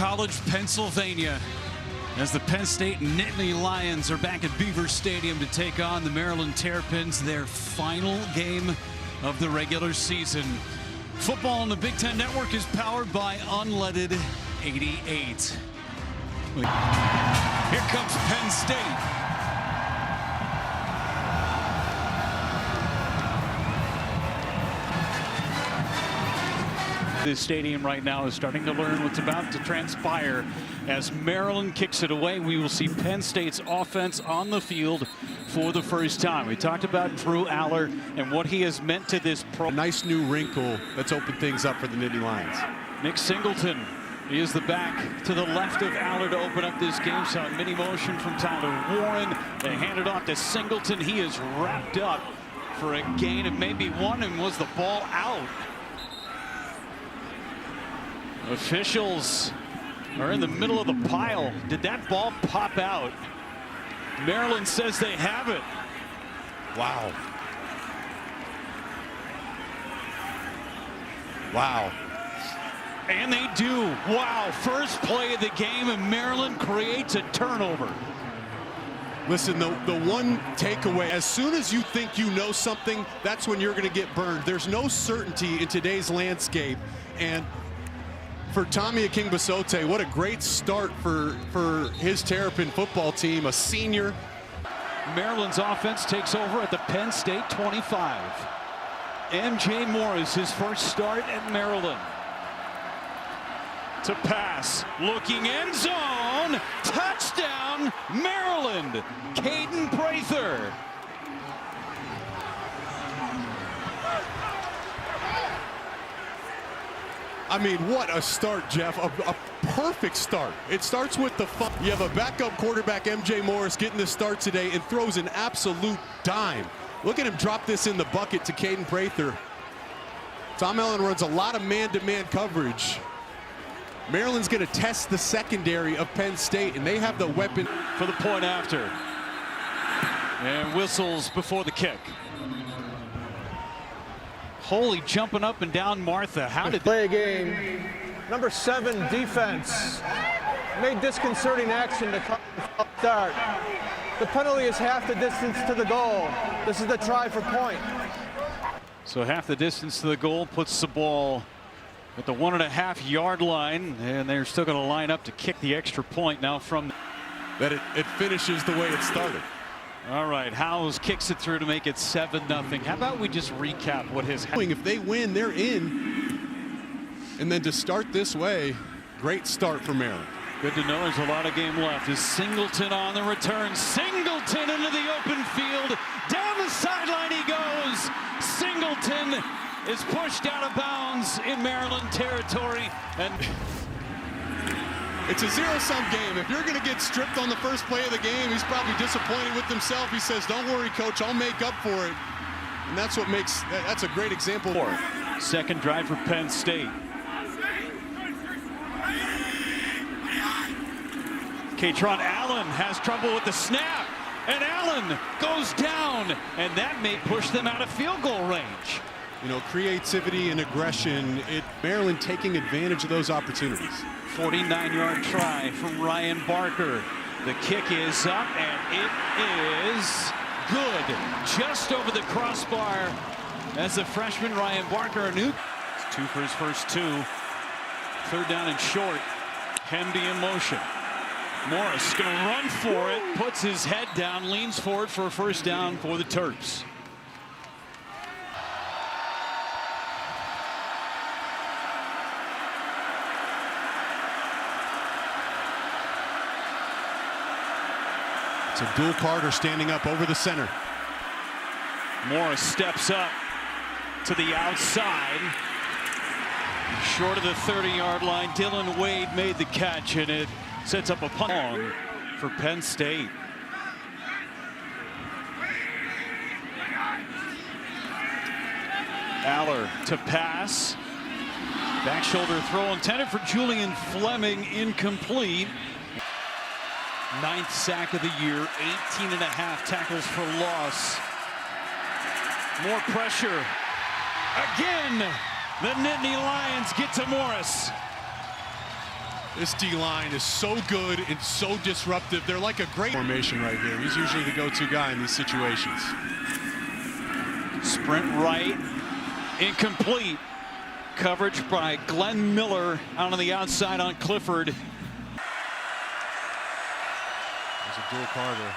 College, Pennsylvania, as the Penn State Nittany Lions are back at Beaver Stadium to take on the Maryland Terrapins, their final game of the regular season. Football on the Big Ten Network is powered by Unleaded 88. Here comes Penn State. This stadium right now is starting to learn what's about to transpire as Maryland kicks it away. We will see Penn State's offense on the field for the first time. We talked about Drew Aller and what he has meant to this A nice new wrinkle that's opened things up for the Nittany Lions. Nick Singleton, he is the back to the left of Aller to open up this game. Saw a mini motion from Tyler Warren. They hand it off to Singleton. He is wrapped up for a gain of maybe one, and was the ball out? Officials are in the middle of the pile. Did that ball pop out? Maryland says they have it. Wow. Wow. And they do. Wow. First play of the game, and Maryland creates a turnover. Listen, the one takeaway, as soon as you think you know something, that's when you're going to get burned. There's no certainty in today's landscape. And for Tommy Akingbasote, what a great start for his Terrapin football team, a senior. Maryland's offense takes over at the Penn State 25. MJ Morris, his first start at Maryland. To pass, looking end zone, touchdown, Maryland. Caden Prather. I mean, what a start, Jeff. A perfect start. It starts with the fun. You have a backup quarterback, MJ Morris, getting the start today and throws an absolute dime. Look at him drop this in the bucket to Caden Prather. Tom Allen runs a lot of man-to-man coverage. Maryland's going to test the secondary of Penn State, and they have the weapon for the point after. And whistles before the kick. Holy, jumping up and down Martha. How did play a game? Number 7 defense made disconcerting action to start. The penalty is half the distance to the goal. This is the try for point. So half the distance to the goal puts the ball at the 1.5 yard line, and they're still going to line up to kick the extra point now from that. It finishes the way it started. All right, Howes kicks it through to make it 7-0. How about we just recap what has happened? If they win, they're in. And then to start this way, great start for Maryland. Good to know there's a lot of game left. Is Singleton on the return? Singleton into the open field. Down the sideline he goes. Singleton is pushed out of bounds in Maryland territory. And it's a zero-sum game. If you're going to get stripped on the first play of the game, he's probably disappointed with himself. He says, don't worry, coach, I'll make up for it. And that's what makes, that's a great example. Second drive for Penn State. Katron Allen has trouble with the snap, and Allen goes down, and that may push them out of field goal range. You know, creativity and aggression, Maryland taking advantage of those opportunities. 49-yard try from Ryan Barker. The kick is up, and it is good. Just over the crossbar as the freshman Ryan Barker. It's 2 for his first 2. Third down and short. Hemby in motion. Morris going to run for it, puts his head down, leans forward for a first down for the Terps. It's a dual Carter standing up over the center. Morris steps up to the outside. Short of the 30-yard line. Dylan Wade made the catch, and it sets up a punt for Penn State. Aller to pass. Back shoulder throw intended for Julian Fleming, incomplete. 9th sack of the year, 18.5 tackles for loss. More pressure. Again, the Nittany Lions get to Morris. This D-line is so good and so disruptive. They're like a great formation right here. He's usually the go-to guy in these situations. Sprint right, incomplete. Coverage by Glenn Miller out on the outside on Clifford. There's a dual Carter.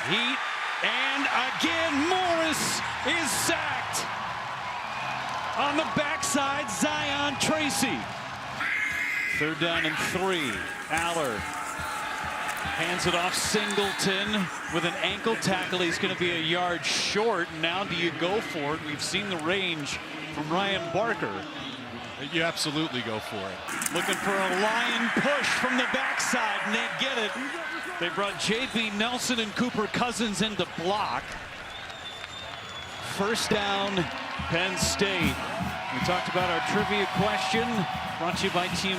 Heat, and again Morris is sacked. On the backside, Zion Tracy. 3rd down and 3. Aller hands it off Singleton with an ankle tackle. He's going to be a yard short. Now do you go for it? We've seen the range from Ryan Barker. You absolutely go for it. Looking for a lion push from the backside, and they get it. They brought J.B. Nelson and Cooper Cousins in to block. 1st down, Penn State. We talked about our trivia question, brought to you by Team.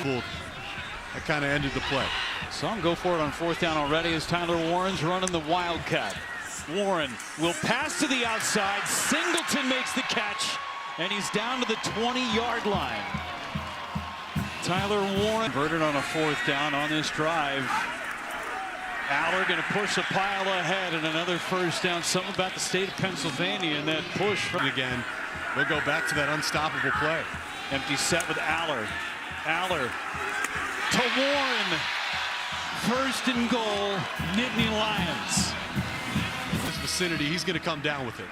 That kind of ended the play. Saw him go for it on 4th down already as Tyler Warren's running the Wildcat. Warren will pass to the outside. Singleton makes the catch, and he's down to the 20-yard line. Tyler Warren converted on a 4th down on this drive. Aller going to push a pile ahead, and another 1st down. Something about the state of Pennsylvania and that push. Again, we'll go back to that unstoppable play. Empty set with Aller. Aller to Warren. 1st and goal, Nittany Lions. This vicinity, he's going to come down with it.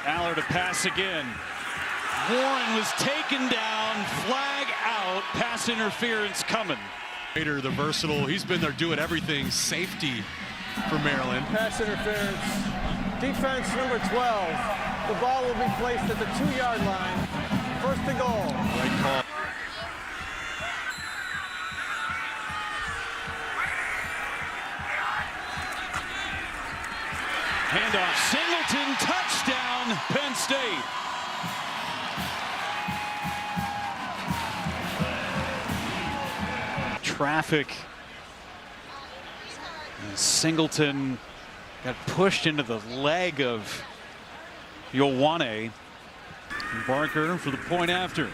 Aller to pass again. Warren was taken down, flag out, pass interference coming. The versatile, he's been there doing everything. Safety for Maryland. Pass interference. Defense number 12. The ball will be placed at the 2-yard line. 1st and goal. Right call. Handoff, Singleton, touchdown, Penn State. Traffic. And Singleton got pushed into the leg of Yowane. Barker for the point after.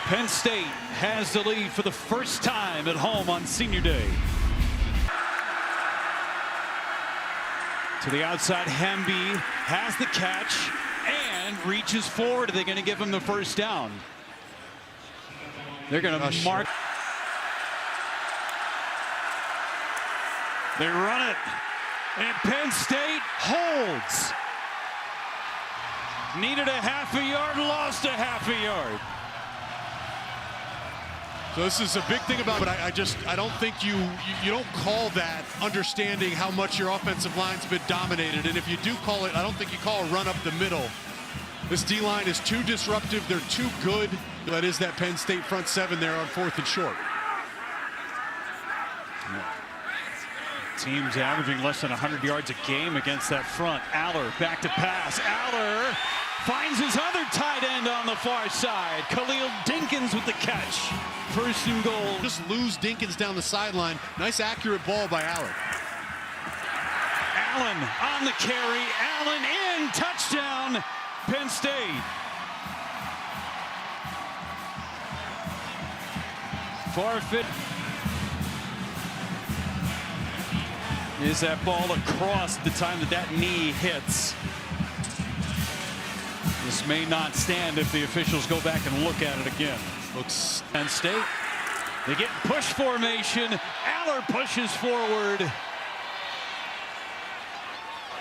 Penn State has the lead for the 1st time at home on Senior Day. To the outside, Hemby has the catch and reaches forward. Are they going to give him the 1st down? They're going to mark. They run it, and Penn State holds. Needed a half a yard, lost a half a yard. So this is a big thing about, but I don't think you don't call that understanding how much your offensive line's been dominated. And if you do call it, I don't think you call a run up the middle. This D-line is too disruptive. They're too good. That is that Penn State front 7 there on 4th and short. Teams averaging less than 100 yards a game against that front. Aller back to pass. Aller finds his other tight end on the far side. Khalil Dinkins with the catch. 1st and goal. Just lose Dinkins down the sideline. Nice accurate ball by Aller. Allen on the carry. Allen in. Touchdown, Penn State. Forfeit. Is that ball across the time that knee hits? This may not stand if the officials go back and look at it again. Looks Penn State. They get push formation. Aller pushes forward.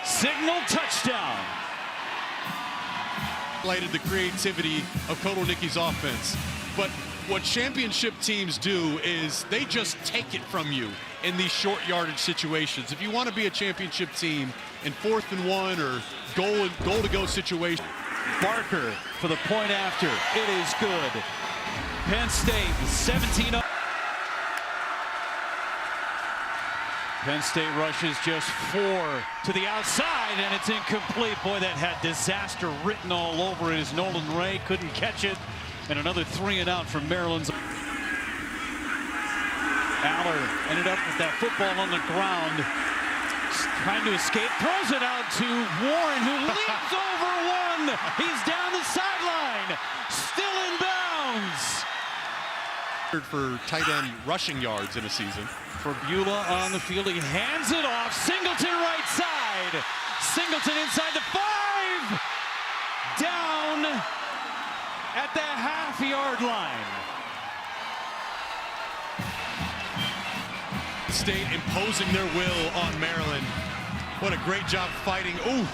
Signal touchdown. Highlighted the creativity of Kotelnicki's offense. But what championship teams do is they just take it from you in these short yardage situations. If you want to be a championship team in 4th and 1 or goal to go situation. Barker for the point after. It is good. Penn State 17-0. Penn State rushes just 4 to the outside, and it's incomplete. Boy, that had disaster written all over it as Nolan Ray couldn't catch it. And another 3 and out from Maryland's. Aller ended up with that football on the ground. Trying to escape, throws it out to Warren, who leaps over one. He's down the sideline, still in bounds. For tight end rushing yards in a season. For Beulah on the field, he hands it off. Singleton right side. Singleton inside the 5. Down at the half-yard line. State imposing their will on Maryland. What a great job fighting. Ooh,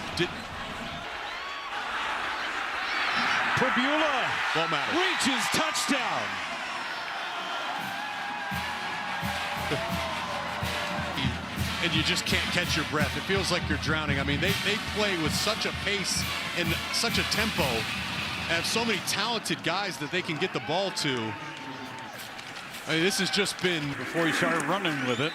Beulah won't matter. Reaches touchdown. And you just can't catch your breath. It feels like you're drowning. I mean, they play with such a pace and such a tempo, and have so many talented guys that they can get the ball to. I mean, this has just been... Before he started running with it,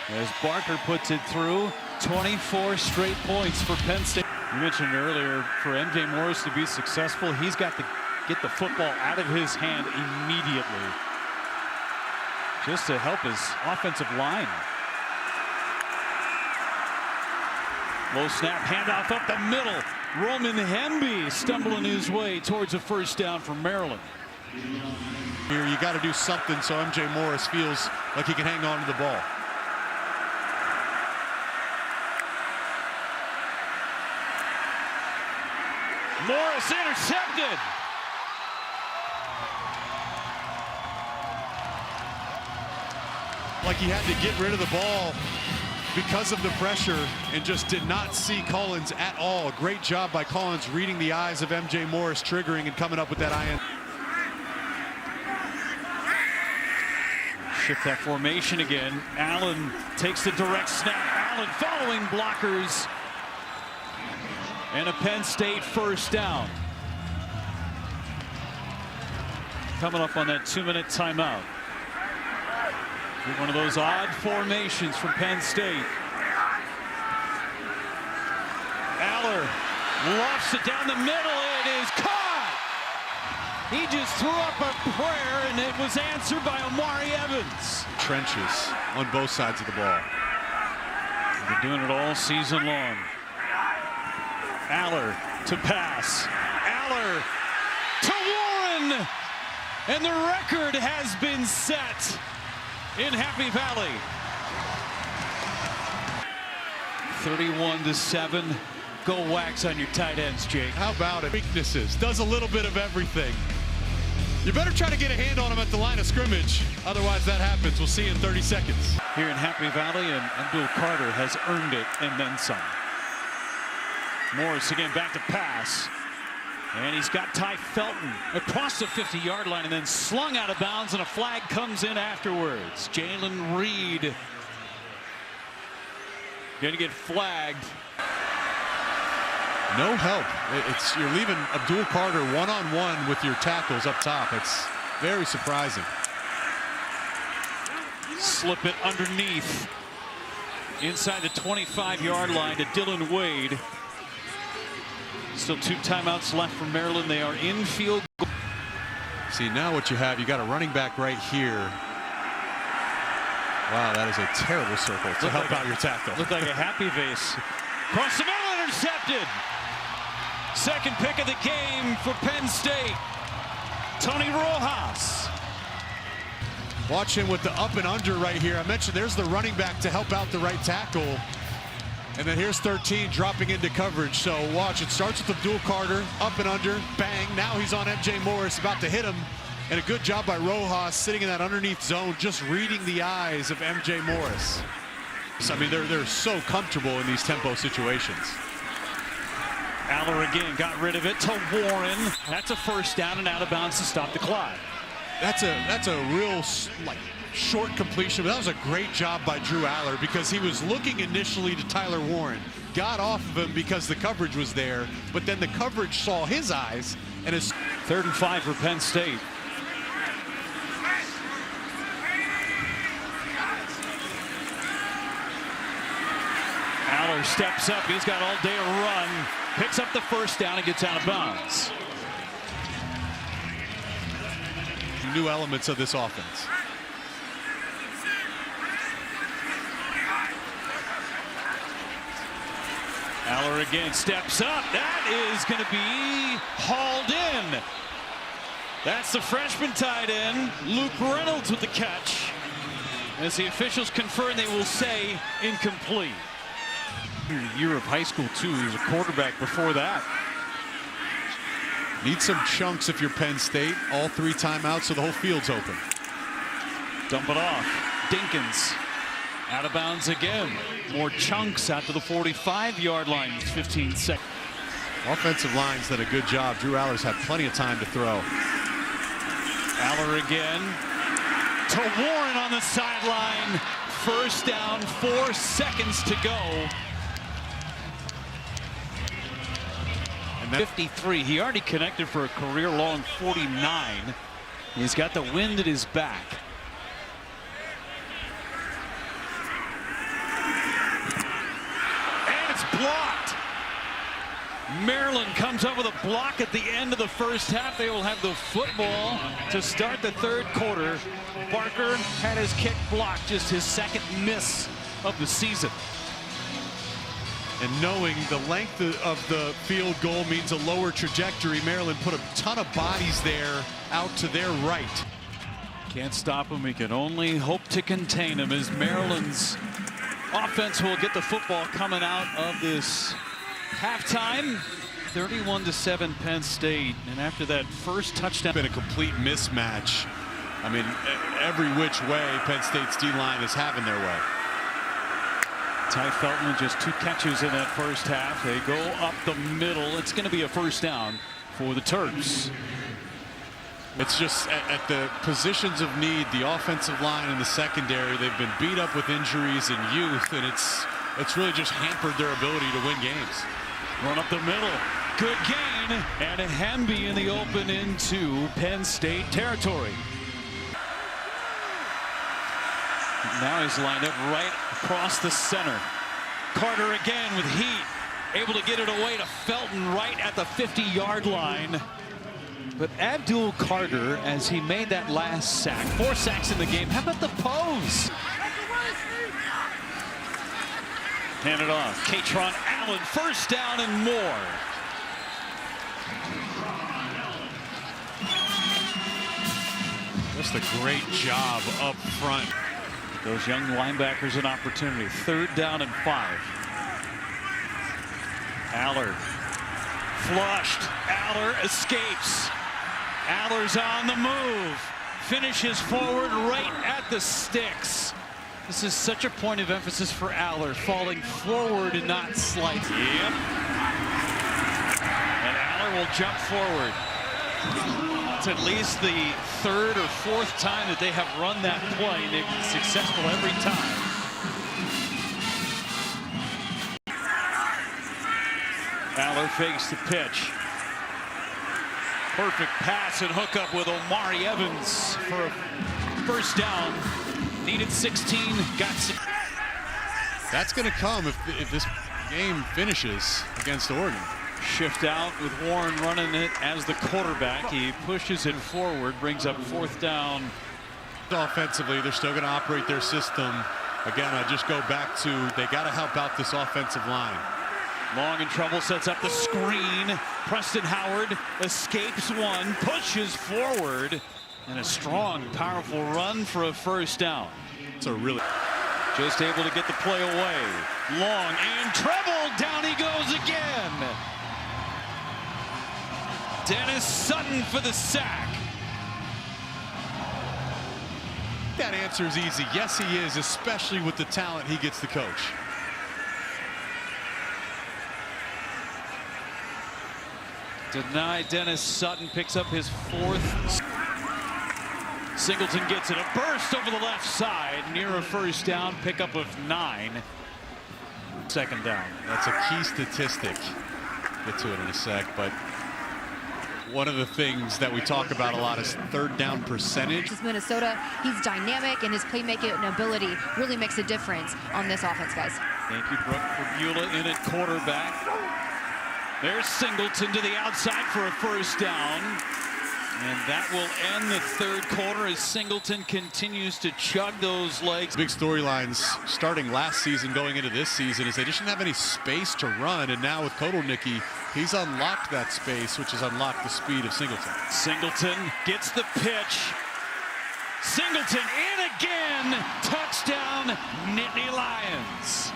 as Barker puts it through, 24 straight points for Penn State. You mentioned earlier, for MJ Morris to be successful, he's got to get the football out of his hand immediately, just to help his offensive line. Low snap, handoff up the middle. Roman Hemby stumbling his way towards a first down for Maryland. Here, you got to do something so MJ Morris feels like he can hang on to the ball. Morris intercepted. Like he had to get rid of the ball because of the pressure and just did not see Collins at all. A great job by Collins reading the eyes of MJ Morris, triggering and coming up with that IN. Shift that formation again. Allen takes the direct snap. Allen following blockers. And a Penn State first down. Coming up on that 2-minute timeout. One of those odd formations from Penn State. Aller lofts it down the middle. It is caught. He just threw up a prayer, and it was answered by Omari Evans. Trenches on both sides of the ball. They've been doing it all season long. Aller to pass. Aller to Warren. And the record has been set in Happy Valley. 31-7. Go wax on your tight ends, Jake. How about it? Weaknesses. Does a little bit of everything. You better try to get a hand on him at the line of scrimmage. Otherwise, that happens. We'll see you in 30 seconds. Here in Happy Valley, and Abdul Carter has earned it and then some. Morris again back to pass. And he's got Ty Felton across the 50-yard line and then slung out of bounds, and a flag comes in afterwards. Jalen Reed going to get flagged. No help. You're leaving Abdul Carter one-on-one with your tackles up top. It's very surprising. Slip it underneath. Inside the 25-yard line to Dylan Wade. Still 2 timeouts left for Maryland. They are in field goal. See, now what you have, you got a running back right here. Wow, that is a terrible circle to help out your tackle. Looked like a happy vase. Cross the middle, intercepted. Second pick of the game for Penn State. Tony Rojas. Watch him with the up and under right here. I mentioned there's the running back to help out the right tackle. And then here's 13 dropping into coverage. So watch, it starts with Abdul Carter, up and under, bang. Now he's on MJ Morris, about to hit him. And a good job by Rojas sitting in that underneath zone, just reading the eyes of MJ Morris. So, I mean, they're so comfortable in these tempo situations. Aller again got rid of it to Warren. That's a first down and out of bounds to stop the clock. That's a real short completion, but that was a great job by Drew Aller because he was looking initially to Tyler Warren, got off of him because the coverage was there, but then the coverage saw his eyes, and his 3rd and 5 for Penn State. Aller steps up. He's got all day to run, picks up the first down and gets out of bounds. New elements of this offense. Aller again steps up. That is going to be hauled in. That's the freshman tight end, Luke Reynolds, with the catch. As the officials confirm, they will say incomplete. Year of high school, too. He was a quarterback before that. Need some chunks if you're Penn State. All 3 timeouts, so the whole field's open. Dump it off. Dinkins out of bounds again. More chunks out to the 45-yard line. 15 seconds. Offensive line's done a good job. Drew Aller's had plenty of time to throw. Aller again to Warren on the sideline. First down, 4 seconds to go. And 53. He already connected for a career-long 49. He's got the wind at his back. Blocked. Maryland comes up with a block at the end of the first half. They will have the football to start the 3rd quarter. Barker had his kick blocked, just his 2nd miss of the season. And knowing the length of the field goal means a lower trajectory, Maryland put a ton of bodies there out to their right. Can't stop him. We can only hope to contain him as Maryland's offense will get the football coming out of this halftime. 31-7 Penn State. And after that first touchdown, been a complete mismatch. I mean, every which way Penn State's D-line is having their way. Ty Felton with just 2 catches in that first half. They go up the middle. It's going to be a first down for the Terps. It's just at the positions of need, the offensive line and the secondary, they've been beat up with injuries and youth, and it's really just hampered their ability to win games. Run up the middle. Good gain. And a Hemby in the open into Penn State territory. Now he's lined up right across the center. Carter again with heat. Able to get it away to Felton right at the 50-yard line. But Abdul Carter, as he made that last sack, 4 sacks in the game. How about the pose? Hand it off. Katron Allen, first down and more. Just a great job up front. Those young linebackers an opportunity. 3rd down and 5. Aller flushed. Aller escapes. Aller's on the move. Finishes forward right at the sticks. This is such a point of emphasis for Aller, falling forward and not sliding. Yep. And Aller will jump forward. It's at least the 3rd or 4th time that they have run that play. They've been successful every time. Aller fakes the pitch. Perfect pass and hookup with Omari Evans for a first down. Needed 16, got 6. That's going to come if this game finishes against Oregon. Shift out with Warren running it as the quarterback. He pushes it forward, brings up 4th down. Offensively, they're still going to operate their system. Again, I just go back to they got to help out this offensive line. Long in trouble, sets up the screen. Preston Howard escapes one, pushes forward, and a strong, powerful run for a first down. It's a really just able to get the play away. Long in trouble, down he goes again. Dennis Sutton for the sack. That answer is easy. Yes, he is, especially with the talent he gets to coach. Denied. Dennis Sutton picks up his 4th. Singleton gets it. A burst over the left side near a first down. Pickup of 9. 2nd down. That's a key statistic. Get to it in a sec, but one of the things that we talk about a lot is 3rd down percentage. Minnesota, he's dynamic, and his playmaking ability really makes a difference on this offense, guys. Thank you, Brooke Beulah in at quarterback. There's Singleton to the outside for a first down. And that will end the third quarter as Singleton continues to chug those legs. Big storylines starting last season going into this season is they just didn't have any space to run, and now with Kotelnicki, he's unlocked that space, which has unlocked the speed of Singleton. Singleton gets the pitch. Singleton in again. Touchdown, Nittany Lions.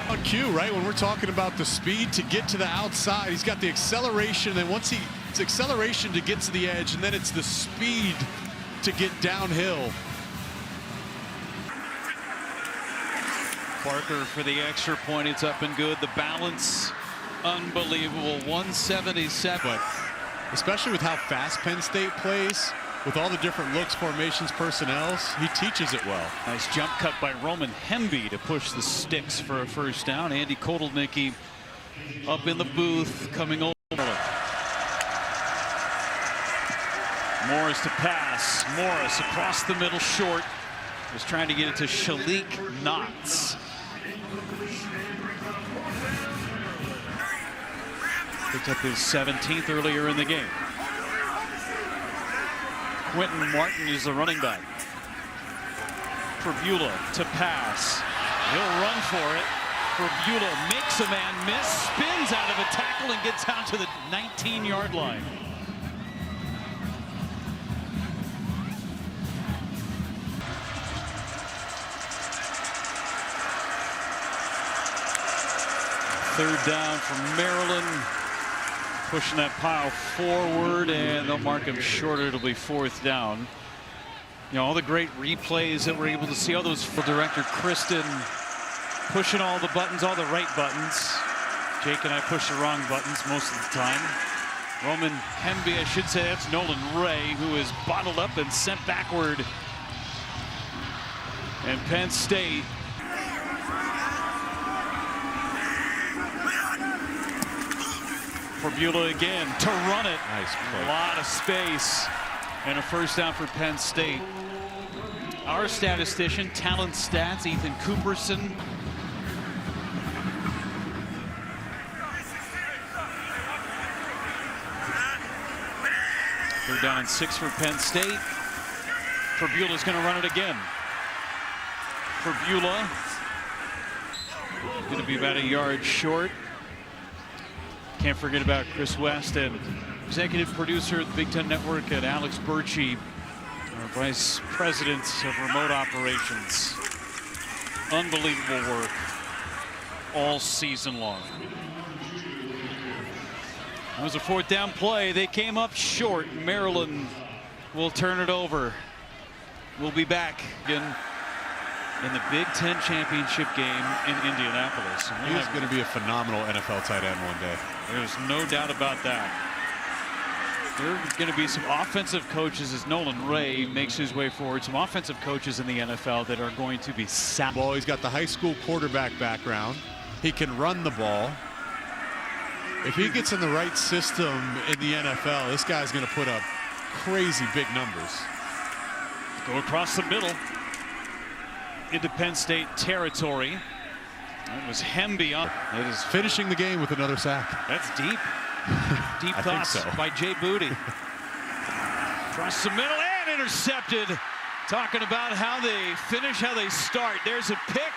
On cue, right? When we're talking about the speed to get to the outside, he's got the acceleration, and once it's acceleration to get to the edge, and then it's the speed to get downhill. Parker for the extra point. It's up and good. The balance, unbelievable. 177. But especially with how fast Penn State plays, with all the different looks, formations, personnels, he teaches it well. Nice jump cut by Roman Hemby to push the sticks for a first down. Andy Kotelnicki up in the booth, coming over. Morris to pass. Morris across the middle, short. Was trying to get it to Shalik Knotts. Picked up his 17th earlier in the game. Quentin Martin is the running back. Pribula to pass. He'll run for it. Pribula makes a man miss, spins out of a tackle and gets out to the 19-yard line. Third down from Maryland. Pushing that pile forward, and they'll mark him short. It'll be fourth down. You know, all the great replays that we're able to see, all those for director Kristen pushing all the buttons, all the right buttons. Jake and I push the wrong buttons most of the time. Roman Hemby, I should say, that's Nolan Ray, who is bottled up and sent backward. And Penn State Pribula again to run it. Nice play. A lot of space and a first down for Penn State. Our statistician, Talent Stats, Ethan Cooperson. Third down and 6 for Penn State. Pribula's going to run it again. Pribula going to be about a yard short. Can't forget about Chris West and executive producer at the Big Ten Network and Alex Birchie, our vice president of remote operations. Unbelievable work all season long. That was a fourth down play. They came up short. Maryland will turn it over. We'll be back again in the Big Ten championship game in Indianapolis. He's going to be a phenomenal NFL tight end one day. There's no doubt about that. There are going to be some offensive coaches as Nolan Ray makes his way forward. Some offensive coaches in the NFL that are going to be sound. Well, he's got the high school quarterback background. He can run the ball. If he gets in the right system in the NFL, this guy's going to put up crazy big numbers. Go across the middle into Penn State territory. That was Hemby on. It is finishing the game with another sack. That's deep. Deep I thoughts think so. by Jay Booty. Across the middle and intercepted. Talking about how they finish, how they start. There's a pick.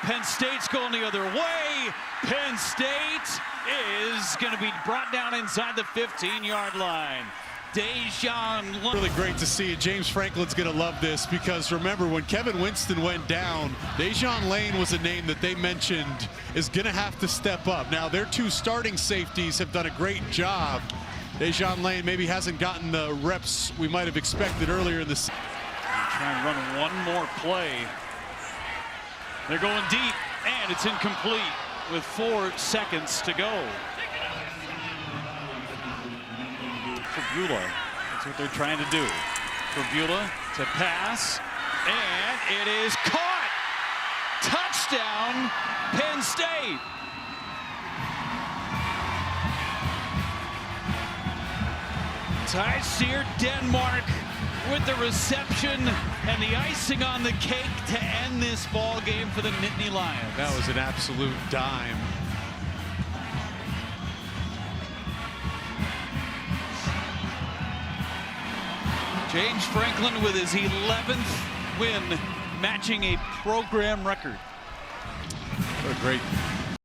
Penn State's going the other way. Penn State is going to be brought down inside the 15-yard line. Dejan. Really great to see it. James Franklin's going to love this because remember when Kevin Winston went down, Dejan Lane was a name that they mentioned is going to have to step up. Now their two starting safeties have done a great job. Dejan Lane maybe hasn't gotten the reps we might have expected earlier in the season. Try and run one more play. They're going deep and it's incomplete with 4 seconds to go. Pribula, that's what they're trying to do. Pribula to pass, and it is caught. Touchdown, Penn State. Tyseer Denmark with the reception and the icing on the cake to end this ball game for the Nittany Lions. That was an absolute dime. James Franklin with his 11th win, matching a program record. What a great